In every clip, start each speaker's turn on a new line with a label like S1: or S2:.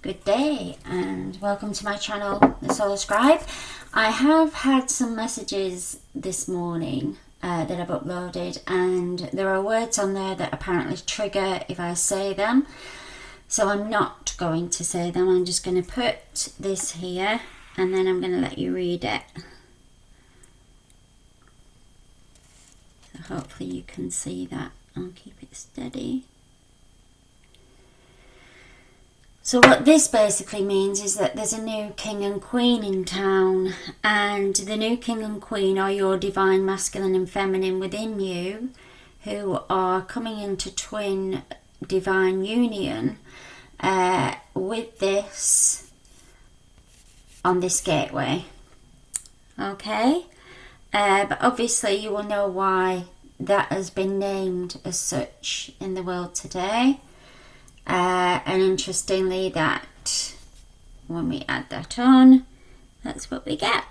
S1: Good day and welcome to my channel, the Solar Scribe. I have had some messages this morning that I've uploaded, and there are words on there that apparently trigger if I say them. So I'm not going to say them. I'm just going to put this here and then I'm going to let you read it. So hopefully you can see that. I'll keep it steady. So what this basically means is that there's a new king and queen in town, and the new king and queen are your divine masculine and feminine within you, who are coming into twin divine union with this on this gateway. Okay, but obviously you will know why that has been named as such in the world today. And interestingly, that when we add that on, that's what we get.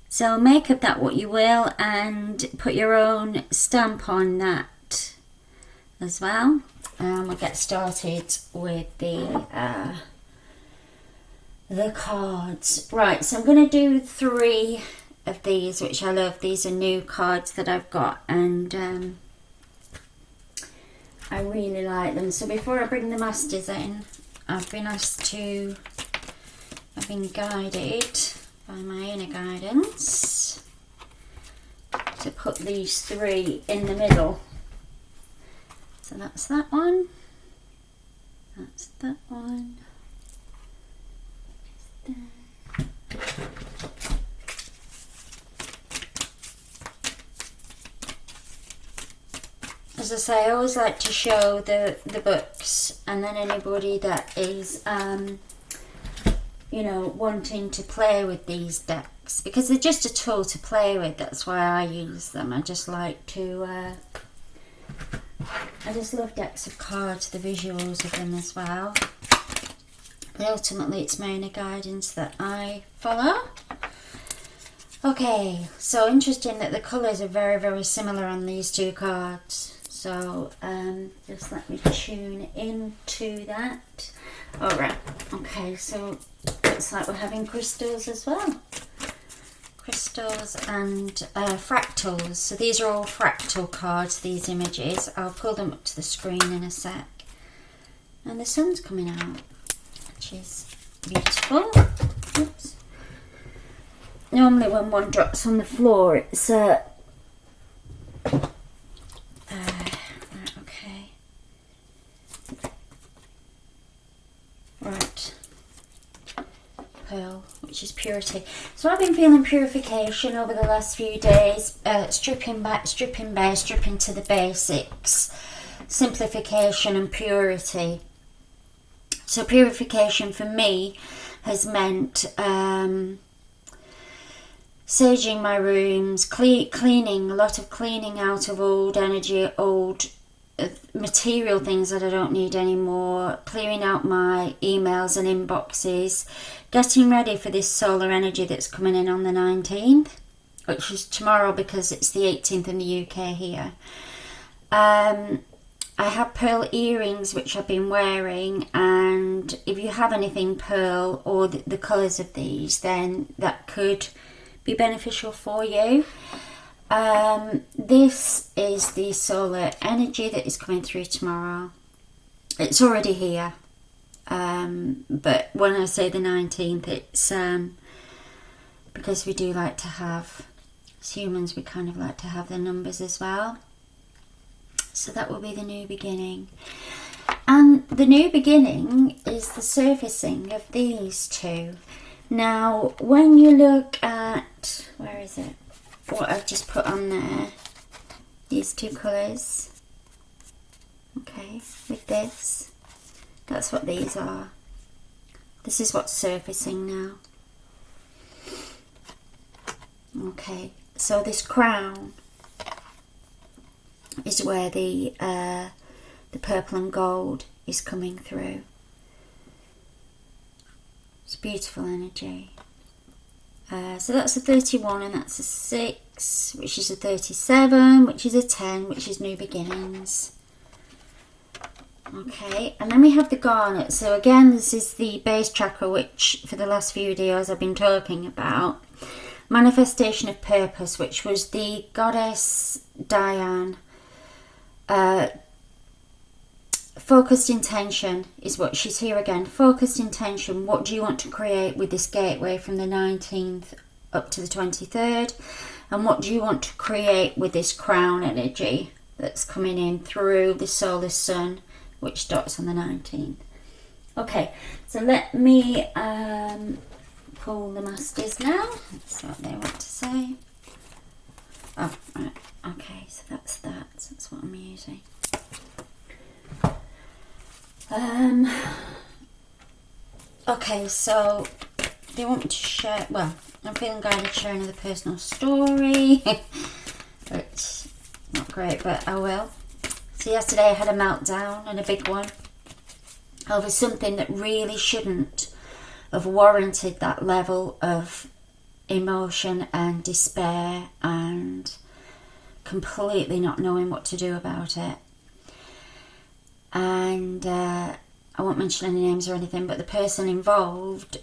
S1: So make of that what you will and put your own stamp on that as well. We'll get started with the cards. Right, so I'm going to do 3 of these, which I love. These are new cards that I've got, and I really like them. So before I bring the masters in, I've been guided by my inner guidance to put these 3 in the middle. So that's that one. That's that one. As I say, I always like to show the books, and then anybody that is, you know, wanting to play with these decks, because they're just a tool to play with. That's why I use them. I just like to, I just love decks of cards, the visuals of them as well. But ultimately it's my inner guidance that I follow. Okay, so interesting that the colours are very, very similar on these 2 cards. So just let me tune into that. Alright, okay, so looks like we're having crystals as well. Crystals and fractals. So these are all fractal cards, these images. I'll pull them up to the screen in a sec. And the sun's coming out, which is beautiful. Oops. Normally when one drops on the floor, it's right, pearl, which is purity. So I've been feeling purification over the last few days, stripping back, stripping bare, stripping to the basics, simplification and purity. So purification for me has meant saging my rooms, cleaning, a lot of cleaning out of old energy, old material things that I don't need anymore, clearing out my emails and inboxes, getting ready for this solar energy that's coming in on the 19th, which is tomorrow because it's the 18th in the UK here. I have pearl earrings which I've been wearing, and if you have anything pearl or the colours of these, then that could be beneficial for you. This is the solar energy that is coming through tomorrow. It's already here, but when I say the 19th, it's because we do like to have, as humans, we kind of like to have the numbers as well. So that will be the new beginning. And the new beginning is the surfacing of these 2. Now, when you look at, where is it? What I've just put on there, these 2 colours, okay, with this, that's what these are. This is what's surfacing now. Okay, so this crown is where the purple and gold is coming through. It's beautiful energy. So that's a 31 and that's a 6, which is a 37, which is a 10, which is new beginnings. Okay, and then we have the Garnet. So again, this is the base chakra, which for the last few videos I've been talking about. Manifestation of purpose, which was the goddess Diane. Focused intention is what she's here again. Focused intention. What do you want to create with this gateway from the 19th up to the 23rd? And what do you want to create with this crown energy that's coming in through the solar sun, which starts on the 19th? Okay, so let me pull the masters now. That's what they want to say. Oh, right. Okay, so that's that. That's what I'm using. Okay, so they want me to share, well, I'm feeling guided to share another personal story. It's not great, but I will. So yesterday I had a meltdown, and a big one, over something that really shouldn't have warranted that level of emotion and despair and completely not knowing what to do about it. And I won't mention any names or anything, but the person involved,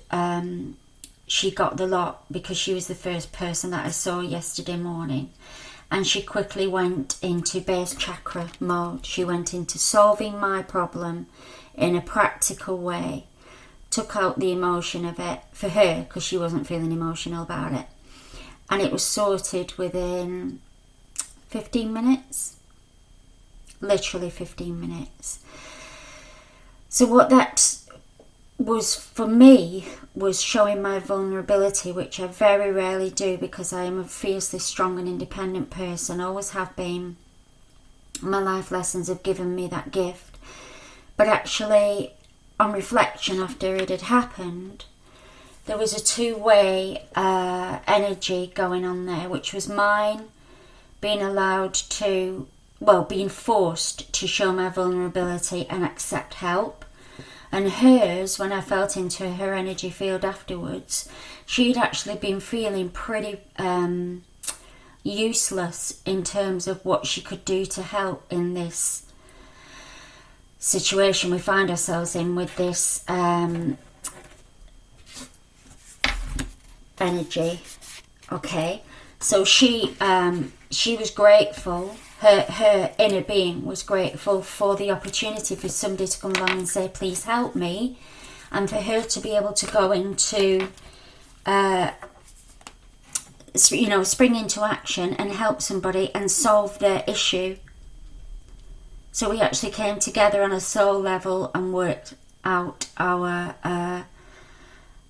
S1: she got the lot because she was the first person that I saw yesterday morning, and she quickly went into base chakra mode. She went into solving my problem in a practical way, took out the emotion of it for her because she wasn't feeling emotional about it, and it was sorted within 15 minutes. Literally 15 minutes. So what that was for me was showing my vulnerability, which I very rarely do because I am a fiercely strong and independent person, always have been. My life lessons have given me that gift. But actually, on reflection after it had happened, there was a two-way energy going on there, which was mine being allowed to, well, being forced to show my vulnerability and accept help. And hers, when I felt into her energy field afterwards, she'd actually been feeling pretty useless in terms of what she could do to help in this situation we find ourselves in with this energy. Okay, so she was grateful. Her inner being was grateful for the opportunity for somebody to come along and say, please help me, and for her to be able to go into, spring into action and help somebody and solve their issue. So we actually came together on a soul level and worked out our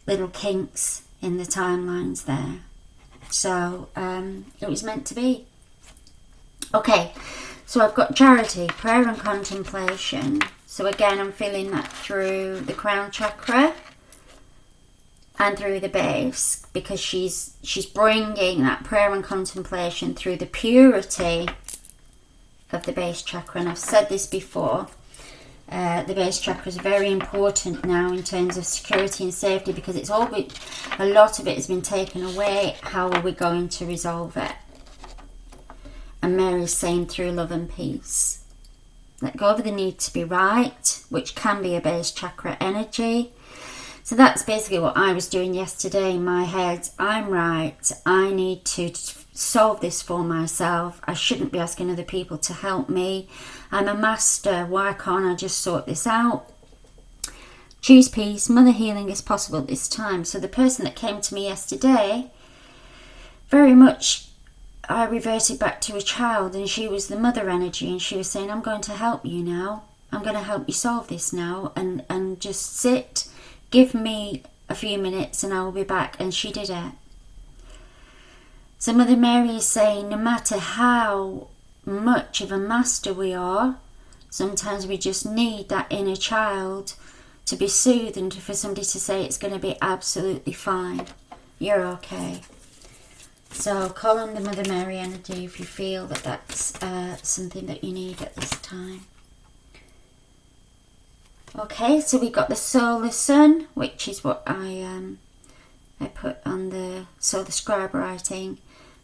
S1: little kinks in the timelines there. So it was meant to be. Okay, so I've got charity, prayer and contemplation. So again, I'm feeling that through the crown chakra and through the base, because she's bringing that prayer and contemplation through the purity of the base chakra. And I've said this before, the base chakra is very important now in terms of security and safety, because it's all a lot of it has been taken away. How are we going to resolve it? And Mary's saying through love and peace. Let go of the need to be right, which can be a base chakra energy. So that's basically what I was doing yesterday in my head. I'm right. I need to solve this for myself. I shouldn't be asking other people to help me. I'm a master. Why can't I just sort this out? Choose peace. Mother healing is possible this time. So the person that came to me yesterday, very much I reverted back to a child, and she was the mother energy, and she was saying, I'm going to help you now. I'm going to help you solve this now, and just sit. Give me a few minutes and I will be back. And she did it. So Mother Mary is saying, no matter how much of a master we are, sometimes we just need that inner child to be soothed and for somebody to say it's going to be absolutely fine. You're okay. So call on the Mother Mary energy if you feel that that's something that you need at this time. Okay, so we got the solar sun, which is what I put on the Scribe writing.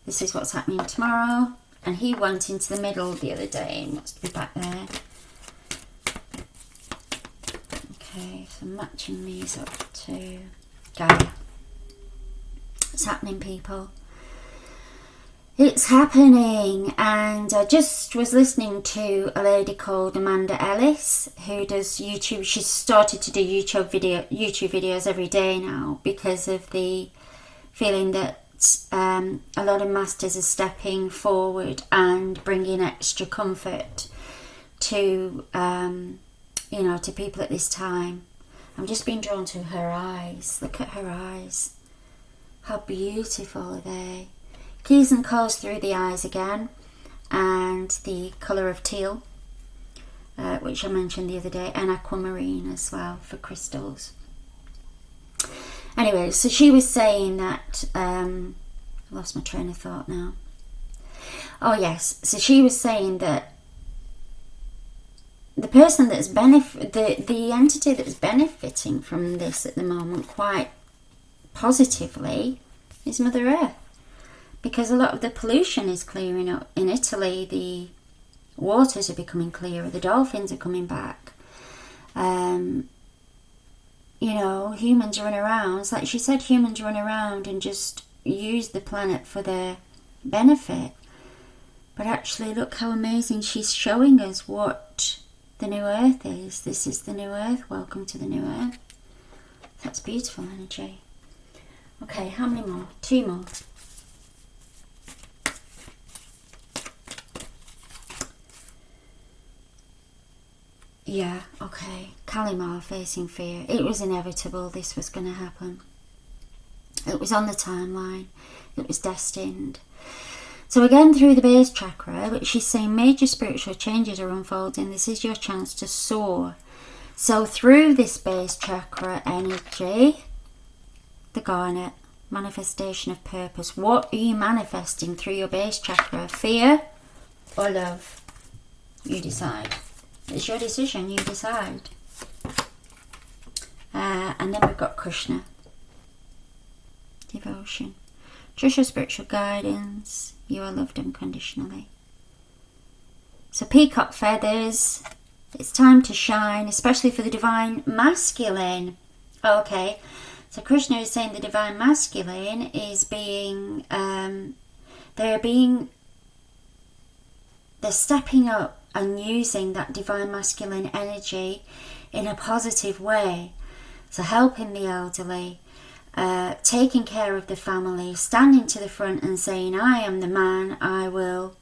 S1: This is what's happening tomorrow. And he went into the middle the other day and wants to be back there. Okay, so matching these up to Gaia. It's happening, people. It's happening. And I just was listening to a lady called Amanda Ellis who does YouTube. She's started to do YouTube videos every day now because of the feeling that a lot of masters are stepping forward and bringing extra comfort to you know, to people at this time. I'm just being drawn to her eyes. Look at her eyes. How beautiful are they? Keys and codes through the eyes again, and the colour of teal, which I mentioned the other day, and aquamarine as well for crystals. Anyway, so she was saying that I lost my train of thought now. Oh yes, so she was saying that the person that's the entity that's benefiting from this at the moment quite positively is Mother Earth, because a lot of the pollution is clearing up in Italy. The waters are becoming clearer, the dolphins are coming back. You know, humans run around, it's like she said, humans run around and just use the planet for their benefit. But actually, look how amazing she's showing us what the new Earth is. This is the new Earth. Welcome to the new Earth. That's beautiful energy. Okay, how many more? 2 more. Yeah, okay. Kalimar facing fear. It was inevitable this was going to happen. It was on the timeline. It was destined. So again, through the base chakra, but she's saying major spiritual changes are unfolding. This is your chance to soar. So through this base chakra energy, the Garnet, manifestation of purpose. What are you manifesting through your base chakra? Fear or love? You decide. It's your decision, you decide. And then we've got Krishna. Devotion. Trust your spiritual guidance. You are loved unconditionally. So peacock feathers. It's time to shine, especially for the divine masculine. Okay. So Krishna is saying the divine masculine is being, they're stepping up and using that divine masculine energy in a positive way. So helping the elderly, taking care of the family, standing to the front and saying, I am the man, I will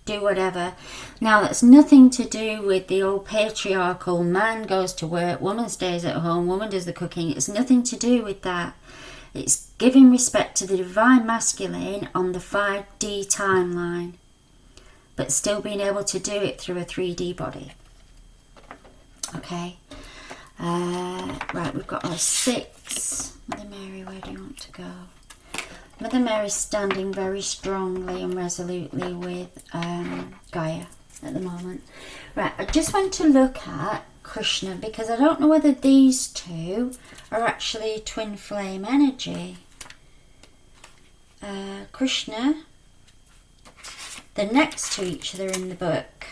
S1: do whatever. Now that's nothing to do with the old patriarchal man goes to work, woman stays at home, woman does the cooking. It's nothing to do with that. It's giving respect to the divine masculine on the 5D timeline, but still being able to do it through a 3D body. Okay. Right, we've got our 6. Mother Mary, where do you want to go? Mother Mary's standing very strongly and resolutely with Gaia at the moment. Right, I just want to look at Krishna because I don't know whether these two are actually twin flame energy. Krishna, they're next to each other in the book.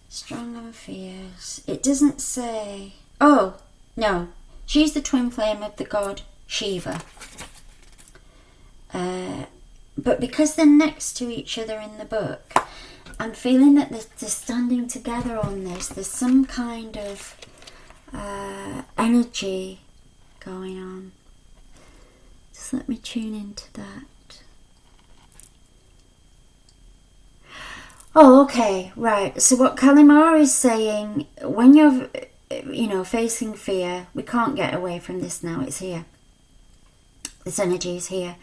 S1: Strong and fierce. It doesn't say... Oh, no. She's the twin flame of the god Shiva. But because they're next to each other in the book, I'm feeling that they're standing together on this. There's some kind of energy going on. Just let me tune into that. Oh, okay, right. So what Kalimar is saying, when you're, facing fear, we can't get away from this now. It's here. This energy is here.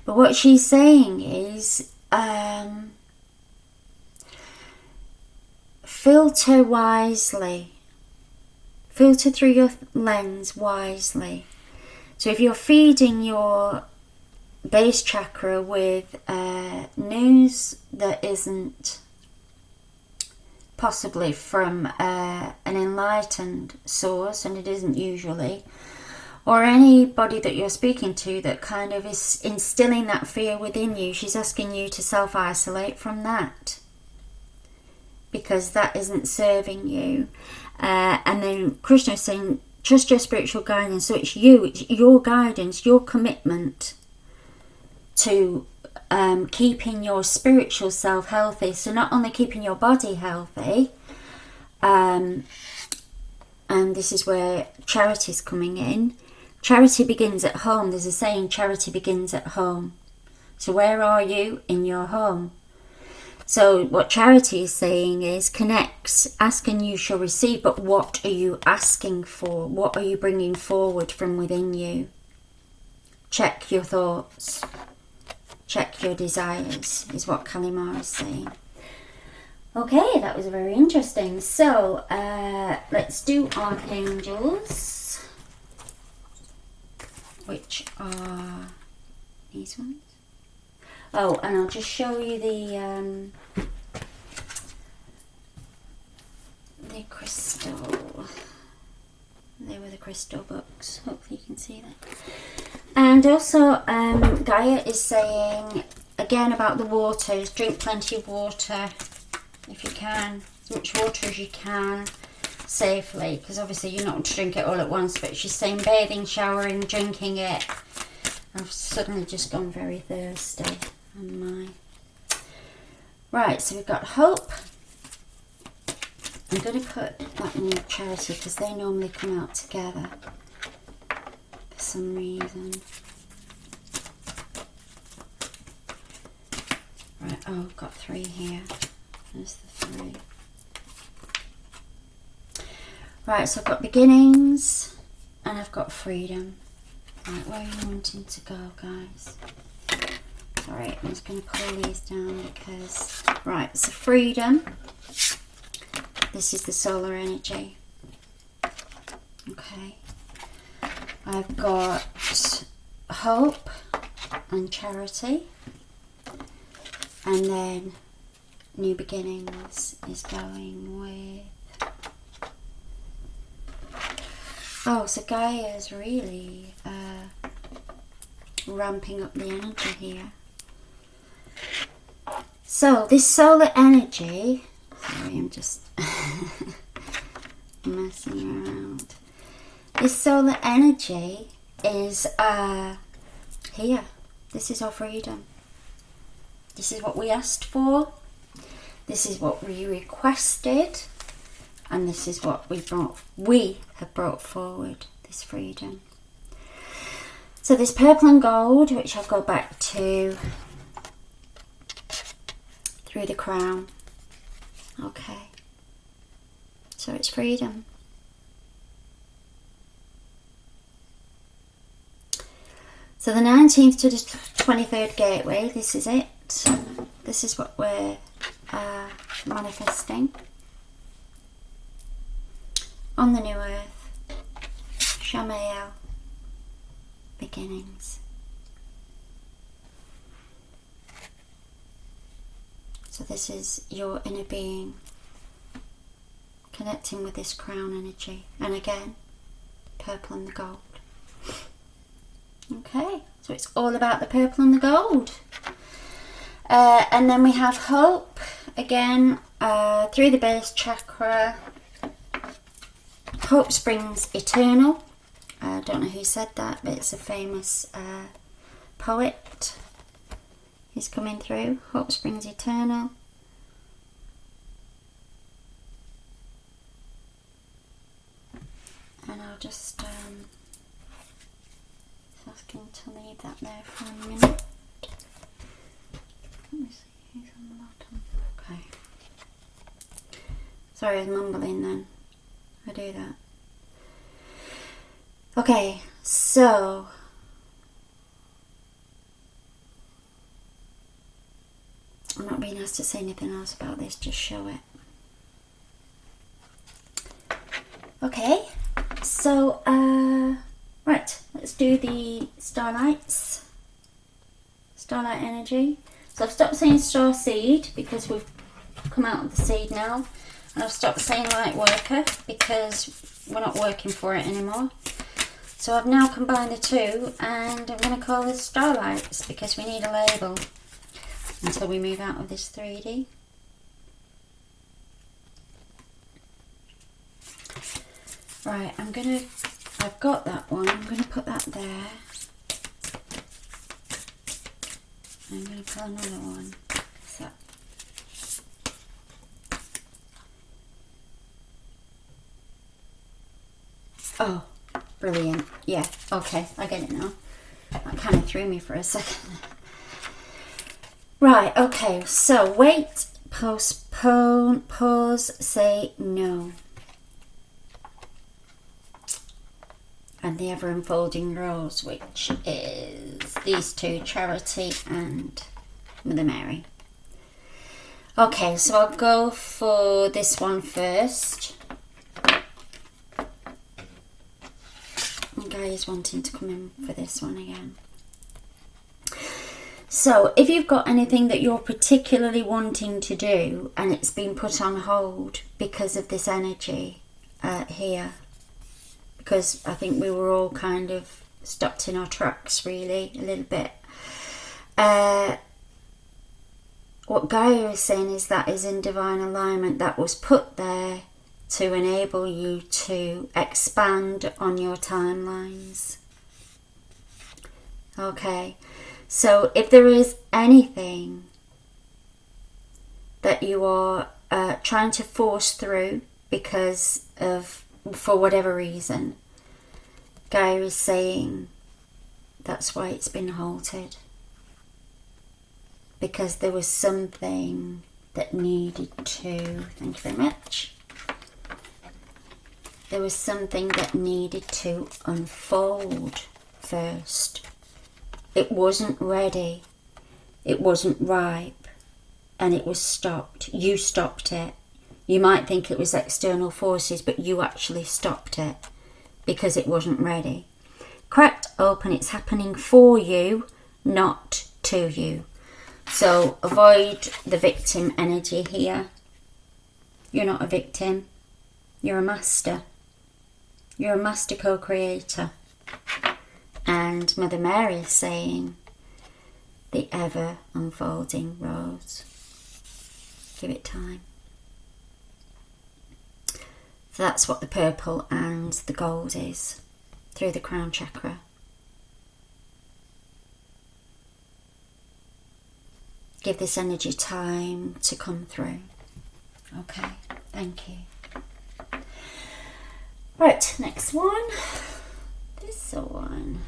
S1: But what she's saying is, filter wisely. Filter through your lens wisely. So if you're feeding your base chakra with news that isn't possibly from an enlightened source, and it isn't usually, or anybody that you're speaking to that kind of is instilling that fear within you, she's asking you to self-isolate from that. because that isn't serving you. And then Krishna is saying, trust your spiritual guidance. So it's you, it's your guidance, your commitment to keeping your spiritual self healthy. So not only keeping your body healthy, and this is where charity is coming in. Charity begins at home. There's a saying, charity begins at home. So where are you? In your home. So what charity is saying is, connects, ask and you shall receive. But what are you asking for? What are you bringing forward from within you? Check your thoughts. Check your desires, is what Kalimar is saying. Okay, that was very interesting. So let's do Archangels, which are these ones. Oh, and I'll just show you the crystal. They were the crystal books. Hopefully you can see that. And also Gaia is saying again about the waters. Drink plenty of water if you can, as much water as you can, safely, because obviously you're not going to drink it all at once. But she's saying bathing, showering, drinking it. I've suddenly just gone very thirsty. Right, so we've got hope. I'm going to put that in charity because they normally come out together for some reason. Right, oh, I've got 3 here. There's the 3. Right, so I've got beginnings and I've got freedom. Right, where are you wanting to go, guys? Sorry, I'm just going to pull these down because... Right, so freedom. This is the solar energy. Okay. I've got hope and charity. And then new beginnings is going with... Oh, so Gaia is really ramping up the energy here. So this solar energy, sorry, I'm just messing around. This solar energy is here. This is our freedom. This is what we asked for. This is what we requested. And this is what we have brought forward, this freedom. So this purple and gold, which I'll go back to through the crown. Okay. So it's freedom. So the 19th to the 23rd gateway, this is it. This is what we're manifesting. On the new earth, Shamael, beginnings. So this is your inner being connecting with this crown energy. And again, purple and the gold. Okay, so it's all about the purple and the gold. And then we have hope, again, through the base chakra. Hope springs eternal. I don't know who said that, but it's a famous poet. He's coming through. Hope springs eternal. And I'll just ask him to leave that there for a minute. Let me see who's on the bottom. Okay. Sorry, I was mumbling then. I do that. Okay, so I'm not being asked to say anything else about this, just show it. Okay, so right, let's do the starlights. Starlight energy. So I've stopped saying star seed because we've come out of the seed now. And I've stopped saying light worker because we're not working for it anymore. So I've now combined the two and I'm going to call this starlights because we need a label until we move out of this 3D. Right, I've got that one. I'm gonna put that there. I'm gonna pull another one. So. Oh, brilliant. Yeah, okay, I get it now. That kind of threw me for a second. Right, okay, so wait, postpone, pause, say no. And the ever unfolding rose, which is these two, Charity and Mother Mary. Okay, so I'll go for this one first. Gaia's wanting to come in for this one again. So if you've got anything that you're particularly wanting to do and it's been put on hold because of this energy here, because I think we were all kind of stopped in our tracks really a little bit. What Gaia is saying is that is in divine alignment, that was put there to enable you to expand on your timelines. Okay, so if there is anything that you are trying to force through because of, for whatever reason, Gaia is saying that's why it's been halted. Because there was something that needed to, thank you very much. There was something that needed to unfold first. It wasn't ready. It wasn't ripe. And it was stopped. You stopped it. You might think it was external forces, but you actually stopped it because it wasn't ready. Cracked open, it's happening for you, not to you. So avoid the victim energy here. You're not a victim. You're a master. You're a master co-creator. And Mother Mary is saying, the ever unfolding rose. Give it time. So that's what the purple and the gold is through the crown chakra. Give this energy time to come through. Okay, thank you. Right, next one. This one.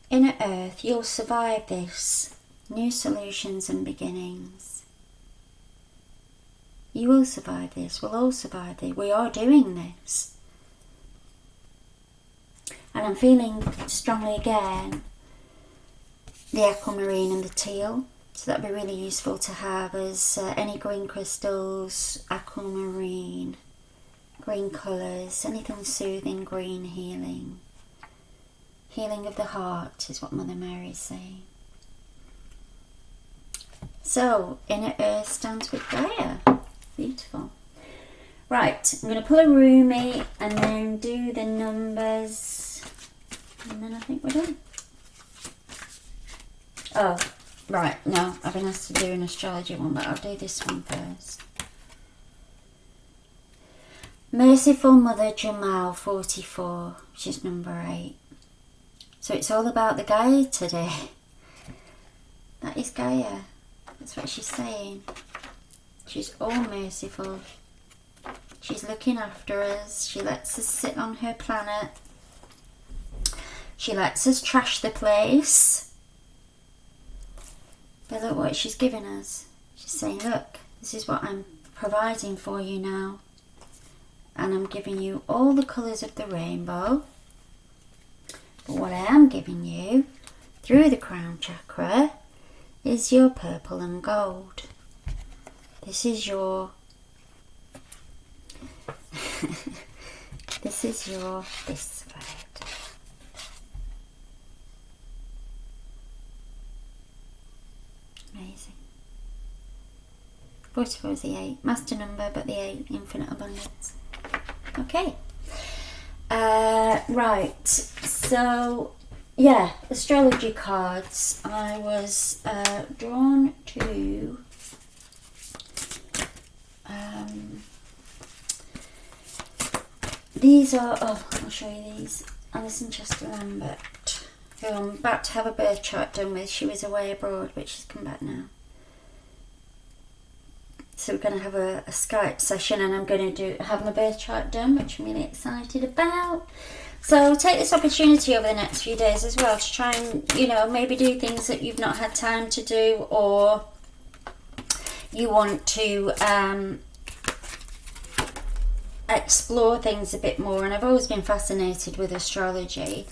S1: Inner Earth, you'll survive this. New solutions and beginnings. You will survive this. We'll all survive this. We are doing this. And I'm feeling strongly again the aquamarine and the teal. So that'd be really useful to have as any green crystals, aquamarine, green colours, anything soothing, green, healing. Healing of the heart is what Mother Mary is saying. So, Inner Earth stands with Gaia. Beautiful. Right, I'm going to pull a roomie and then do the numbers. And then I think we're done. Oh, right, no, I've been asked to do an astrology one, but I'll do this one first. Merciful Mother Jamal, 44, she's number 8. So it's all about the Gaia today. That is Gaia. That's what she's saying. She's all merciful. She's looking after us. She lets us sit on her planet. She lets us trash the place. But look what she's giving us. She's saying, look, this is what I'm providing for you now. And I'm giving you all the colours of the rainbow. But what I am giving you through the crown chakra is your purple and gold. This is your this side. Amazing. 44 is the 8, master number, but the 8, infinite abundance. Okay. Right, so yeah, astrology cards. I was drawn to these are, oh, I'll show you these. Alison Chester Lambert, who I'm about to have a birth chart done with. She was away abroad, but she's come back now. So we're going to have a Skype session, and I'm going to have my birth chart done, which I'm really excited about. So take this opportunity over the next few days as well to try and, you know, maybe do things that you've not had time to do, or you want to explore things a bit more. And I've always been fascinated with astrology,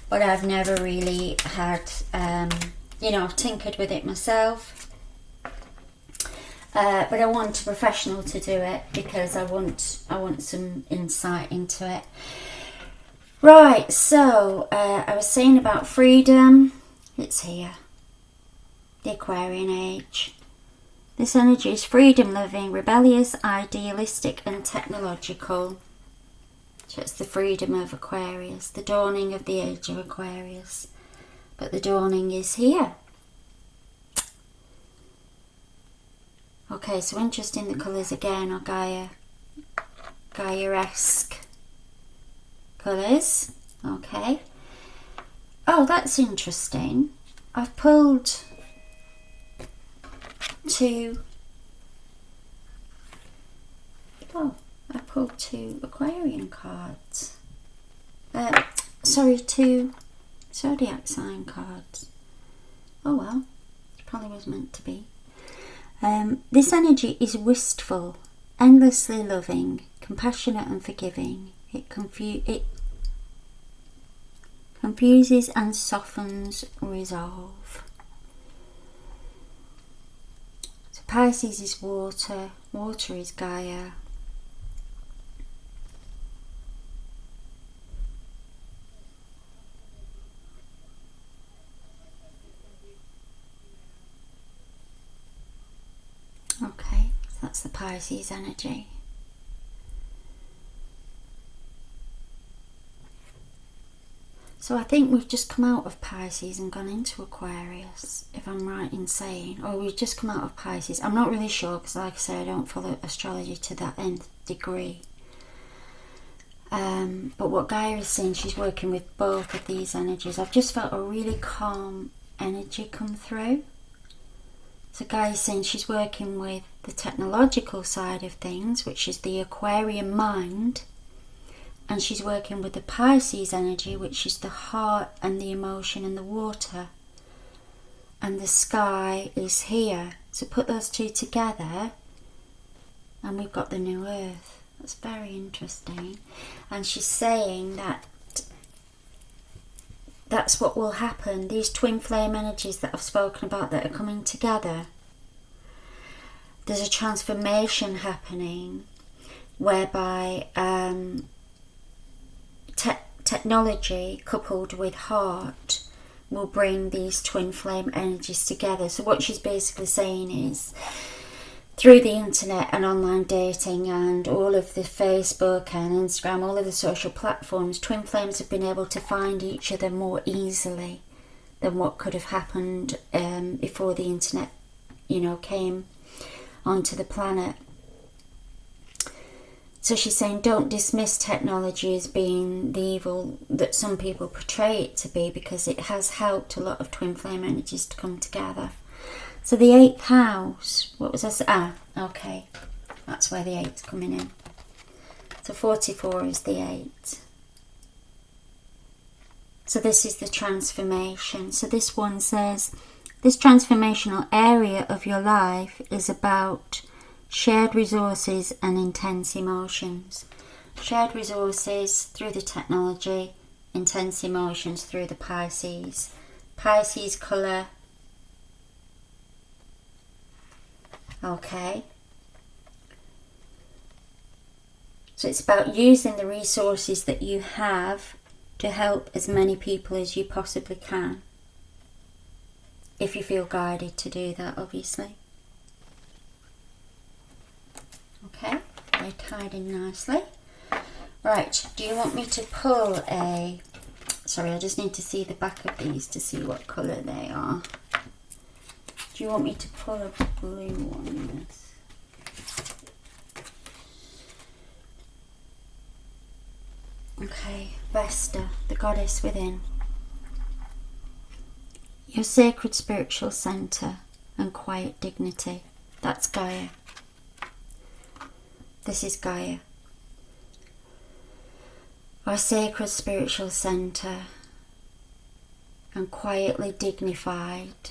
S1: but I've never really had, you know, tinkered with it myself. But I want a professional to do it because I want some insight into it. Right, so I was saying about freedom. It's here. The Aquarian age. This energy is freedom-loving, rebellious, idealistic and technological. So it's the freedom of Aquarius, the dawning of the age of Aquarius. But the dawning is here. Okay, so interesting, the colours again are Gaia-esque colours. Okay. Oh, that's interesting. I've pulled two. Oh, I pulled two Aquarian cards. Sorry, two zodiac sign cards. Oh well, it probably was meant to be. This energy is wistful, endlessly loving, compassionate and forgiving. It confuses and softens resolve. So Pisces is water, water is Gaia. Okay, so that's the Pisces energy. So I think we've just come out of Pisces and gone into Aquarius, if I'm right in saying. Or we've just come out of Pisces. I'm not really sure because, like I say, I don't follow astrology to that nth degree. But what Gaia is saying, she's working with both of these energies. I've just felt a really calm energy come through. So Gaia is saying she's working with the technological side of things, which is the Aquarian mind. And she's working with the Pisces energy, which is the heart and the emotion and the water. And the sky is here. So put those two together and we've got the new earth. That's very interesting. And she's saying that that's what will happen. These twin flame energies that I've spoken about that are coming together. There's a transformation happening whereby technology coupled with heart will bring these twin flame energies together. So what she's basically saying is, through the internet and online dating and all of the Facebook and Instagram, all of the social platforms, twin flames have been able to find each other more easily than what could have happened before the internet, you know, came onto the planet. So she's saying don't dismiss technology as being the evil that some people portray it to be, because it has helped a lot of twin flame energies to come together. So the 8th house, what was I? Okay, that's where the 8's coming in. So 44 is the 8. So this is the transformation. So this one says, this transformational area of your life is about shared resources and intense emotions. Shared resources through the technology, intense emotions through the Pisces. Pisces colour. Okay. So it's about using the resources that you have to help as many people as you possibly can. If you feel guided to do that, obviously. Okay, they're tied in nicely. Right, do you want me to pull a... Sorry, I just need to see the back of these to see what colour they are. Do you want me to pull a blue one? Yes. Okay, Vesta, the goddess within. Your sacred spiritual centre and quiet dignity. That's Gaia. This is Gaia. Our sacred spiritual centre and quietly dignified.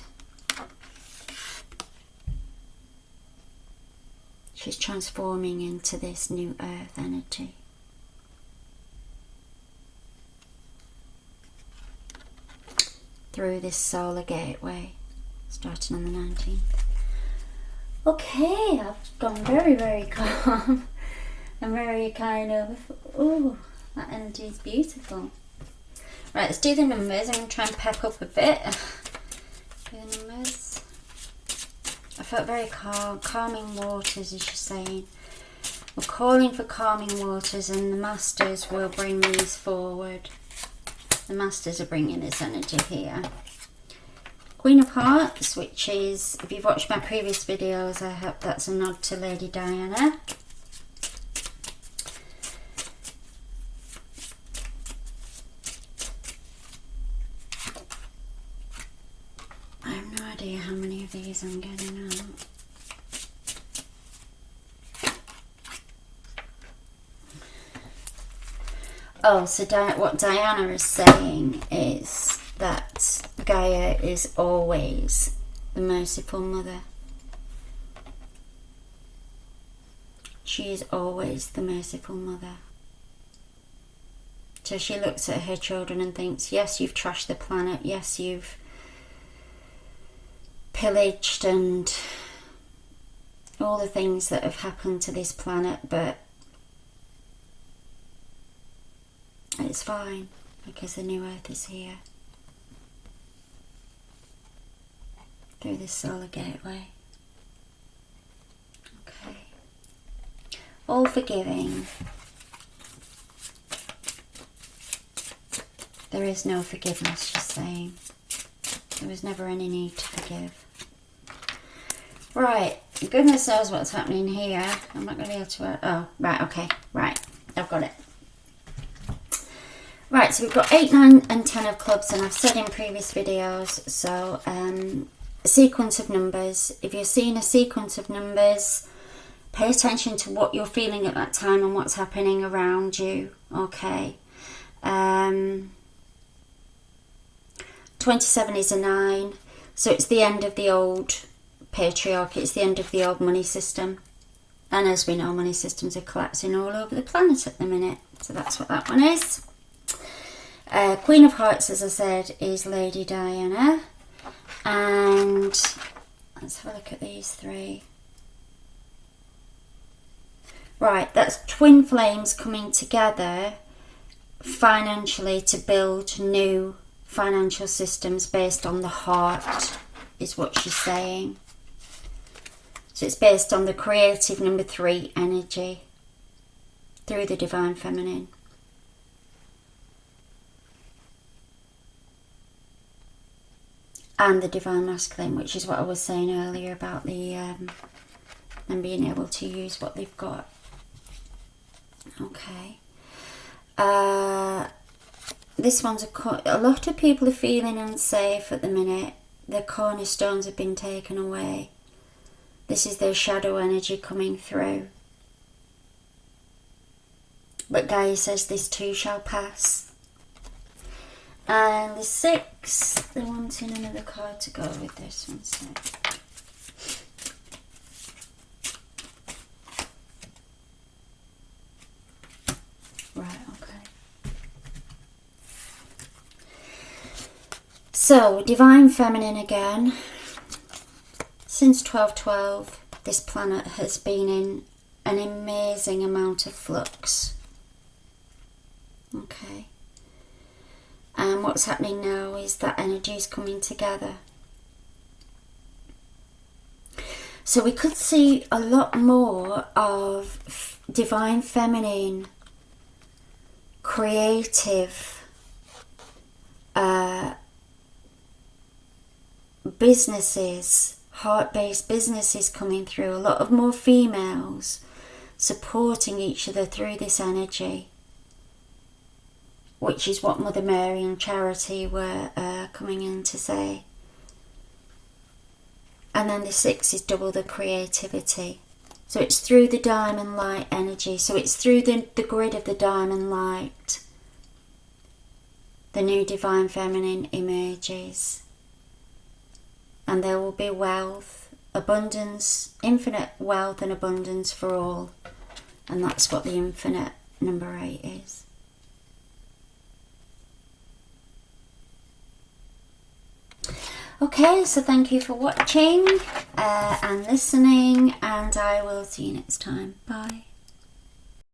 S1: She's transforming into this new earth energy. Through this solar gateway, starting on the 19th. Okay, I've gone very, very calm. I'm very kind of, oh, that energy is beautiful. Right, let's do the numbers. I'm going to try and pep up a bit. Do the numbers. I felt very calm. Calming waters, as she's saying. We're calling for calming waters, and the masters will bring these forward. The masters are bringing this energy here. Queen of Hearts, which is, if you've watched my previous videos, I hope that's a nod to Lady Diana. I have no idea how many of these I'm getting out. Oh, so what Diana is saying is that Gaia is always the merciful mother. She is always the merciful mother. So she looks at her children and thinks, yes, you've trashed the planet. Yes, you've pillaged and all the things that have happened to this planet, but it's fine because the new earth is here. Through this solar gateway. Okay. All forgiving. There is no forgiveness, she's saying. There was never any need to forgive. Right. Goodness knows what's happening here. I'm not going to be able to... Oh, right, okay. Right. I've got it. Right, so we've got 8, 9 and 10 of clubs, and I've said in previous videos, so a sequence of numbers. If you're seeing a sequence of numbers, pay attention to what you're feeling at that time and what's happening around you, okay? 27 is a 9, so it's the end of the old patriarchy, it's the end of the old money system. And as we know, money systems are collapsing all over the planet at the minute, so that's what that one is. Queen of Hearts, as I said, is Lady Diana. And let's have a look at these 3. Right, that's twin flames coming together financially to build new financial systems based on the heart, is what she's saying. So it's based on the creative number 3 energy through the divine feminine. And the divine masculine, which is what I was saying earlier about the them being able to use what they've got. Okay. This one's a lot of people are feeling unsafe at the minute. Their cornerstones have been taken away. This is their shadow energy coming through. But Gaia says this too shall pass. And the 6, they're wanting another card to go with this one. So. Right, okay. So, divine feminine again. Since 1212, this planet has been in an amazing amount of flux. Okay. And what's happening now is that energy is coming together. So we could see a lot more of divine feminine creative businesses, heart-based businesses coming through. A lot of more females supporting each other through this energy, which is what Mother Mary and Charity were coming in to say. And then the 6 is double the creativity. So it's through the diamond light energy. So it's through the grid of the diamond light. The new divine feminine emerges. And there will be wealth, abundance, infinite wealth and abundance for all. And that's what the infinite number 8 is. Okay, so thank you for watching and listening, and I will see you next time. Bye.